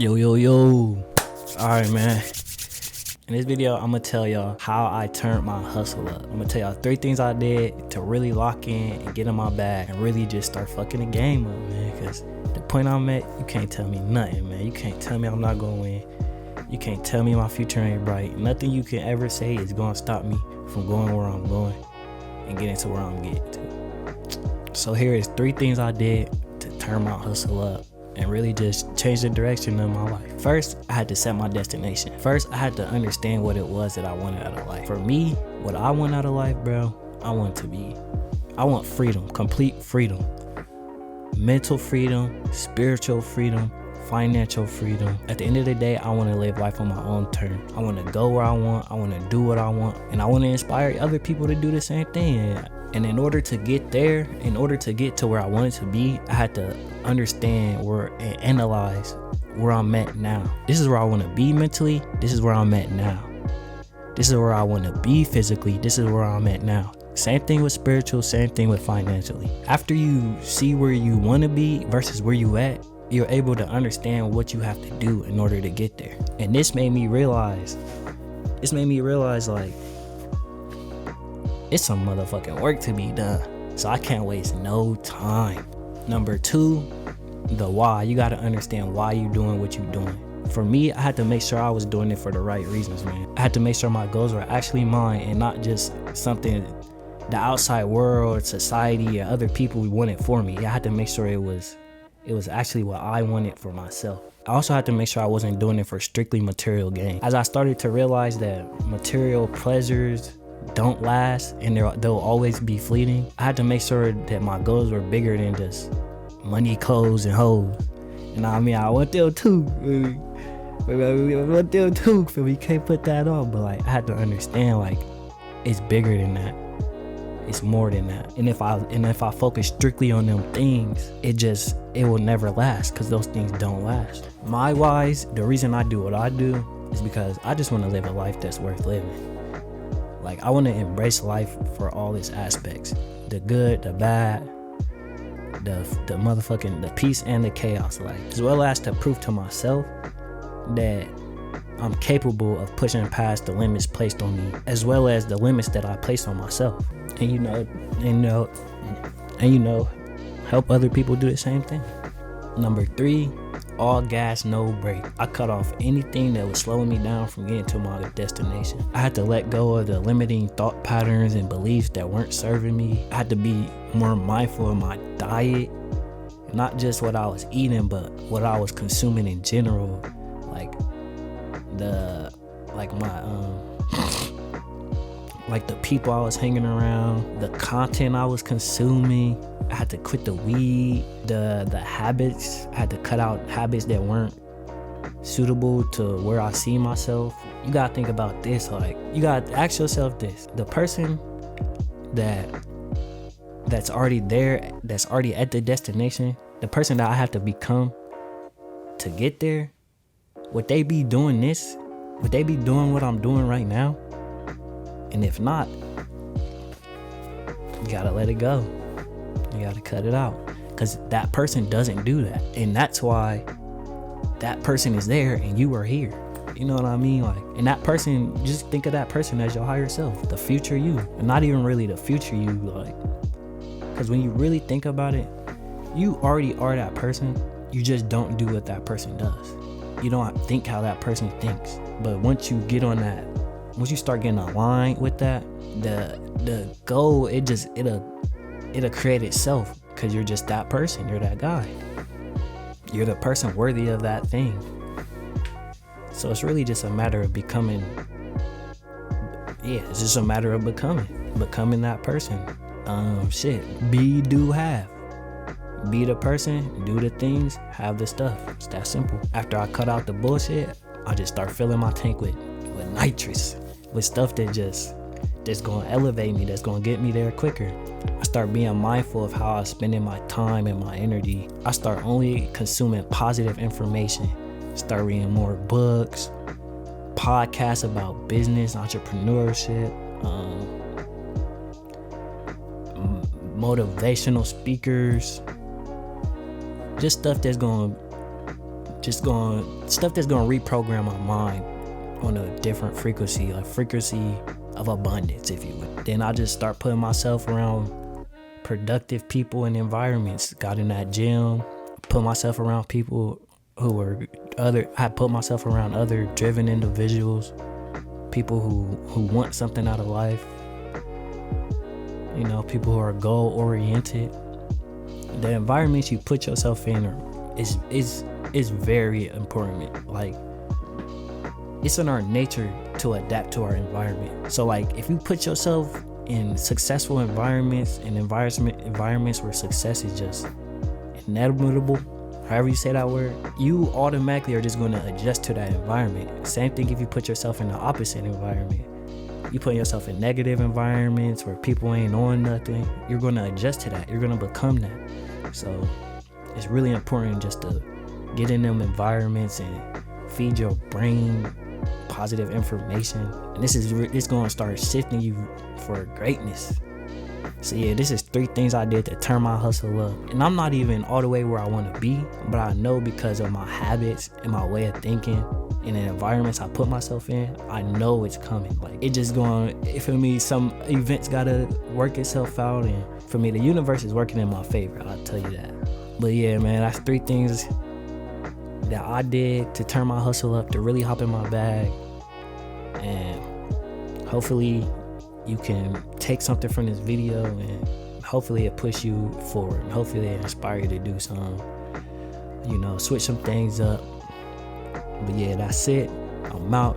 Yo. Alright, man. In this video, I'm gonna tell y'all how I turned my hustle up. I'm gonna tell y'all 3 things I did to really lock in and get in my bag and really just start fucking the game up, man. Cause the point I'm at, you can't tell me nothing, man. You can't tell me I'm not gonna win. You can't tell me my future ain't bright. Nothing you can ever say is gonna stop me from going where I'm going and getting to where I'm getting to. So here is 3 things I did to turn my hustle up and really just change the direction of my life. First, I had to set my destination. First, I had to understand what it was that I wanted out of life. For me, what I want out of life, bro, I want freedom, complete freedom. Mental freedom, spiritual freedom, financial freedom. At the end of the day, I want to live life on my own terms. I want to go where I want, I want to do what I want, and I want to inspire other people to do the same thing. And in order to get there, in order to get to where I wanted to be, I had to understand and analyze where I'm at now. This is where I want to be mentally. This is where I'm at now. This is where I want to be physically. This is where I'm at now. Same thing with spiritual, same thing with financially. After you see where you want to be versus where you at, you're able to understand what you have to do in order to get there. And this made me realize like, it's some motherfucking work to be done. So I can't waste no time. Number 2, the why. You gotta understand why you doing what you doing. For me, I had to make sure I was doing it for the right reasons, man. I had to make sure my goals were actually mine and not just something the outside world, society, or other people wanted for me. I had to make sure it was actually what I wanted for myself. I also had to make sure I wasn't doing it for strictly material gain. As I started to realize that material pleasures don't last and they'll always be fleeting, I had to make sure that my goals were bigger than just money, clothes, and hoes. You know what I mean? I want them too. I want them too. We can't put that on. But like, I had to understand, like, it's bigger than that. It's more than that. And if I focus strictly on them things, it will never last, because those things don't last. My whys, the reason I do what I do is because I just want to live a life that's worth living. Like, I want to embrace life for all its aspects. The good, the bad, the motherfucking, the peace and the chaos, like, as well as to prove to myself that I'm capable of pushing past the limits placed on me, as well as the limits that I place on myself. And you know, help other people do the same thing. Number 3, all gas, no brake. I cut off anything that was slowing me down from getting to my destination. I had to let go of the limiting thought patterns and beliefs that weren't serving me. I had to be more mindful of my diet, not just what I was eating, but what I was consuming in general. Like the people I was hanging around, the content I was consuming. I had to quit the weed, the habits. I had to cut out habits that weren't suitable to where I see myself. You gotta think about this. Like, you gotta ask yourself this: the person that's already there, that's already at the destination, the person that I have to become to get there, would they be doing this? Would they be doing what I'm doing right now? And if not, you gotta let it go. You gotta cut it out, because that person doesn't do that. And that's why that person is there and you are here. You know what I mean? Like, and that person, just think of that person as your higher self, the future you. And not even really the future you, like, because when you really think about it, you already are that person. You just don't do what that person does. You don't think how that person thinks. But once you get on that, once you start getting aligned with that, the goal, it'll create itself, because you're just that person. You're that guy. You're the person worthy of that thing. So it's really just a matter of becoming. Yeah, it's just a matter of becoming that person. Be, do, have. Be the person, do the things, have the stuff. It's that simple. After I cut out the bullshit, I just start filling my tank with nitrous, with stuff that's gonna elevate me, that's gonna get me there quicker. I start being mindful of how I'm spending my time and my energy. I start only consuming positive information. Start reading more books, podcasts about business, entrepreneurship, motivational speakers, just stuff that's gonna stuff that's gonna reprogram my mind on a different frequency, like frequency of abundance, if you would. Then I just start putting myself around productive people and environments. Got in that gym, put myself around people I put myself around other driven individuals, people who want something out of life, people who are goal oriented. The environments you put yourself in is very important. Like, it's in our nature to adapt to our environment. So like, if you put yourself in successful environments and environments where success is just inevitable, however you say that word, you automatically are just going to adjust to that environment. Same thing if you put yourself in the opposite environment. You put yourself in negative environments where people ain't on nothing, you're going to adjust to that. You're going to become that. So it's really important just to get in them environments and feed your brain positive information. And it's going to start shifting you for greatness. So yeah, this is 3 things I did to turn my hustle up. And I'm not even all the way where I want to be, but I know because of my habits and my way of thinking and the environments I put myself in, I know it's coming. Like, it just going, for me, some events gotta work itself out, and for me, the universe is working in my favor, I'll tell you that. But yeah, man, that's 3 things that I did to turn my hustle up, to really hop in my bag. And hopefully you can take something from this video, and hopefully it push you forward, and hopefully it inspire you to do something, switch some things up. But yeah, that's it. I'm out.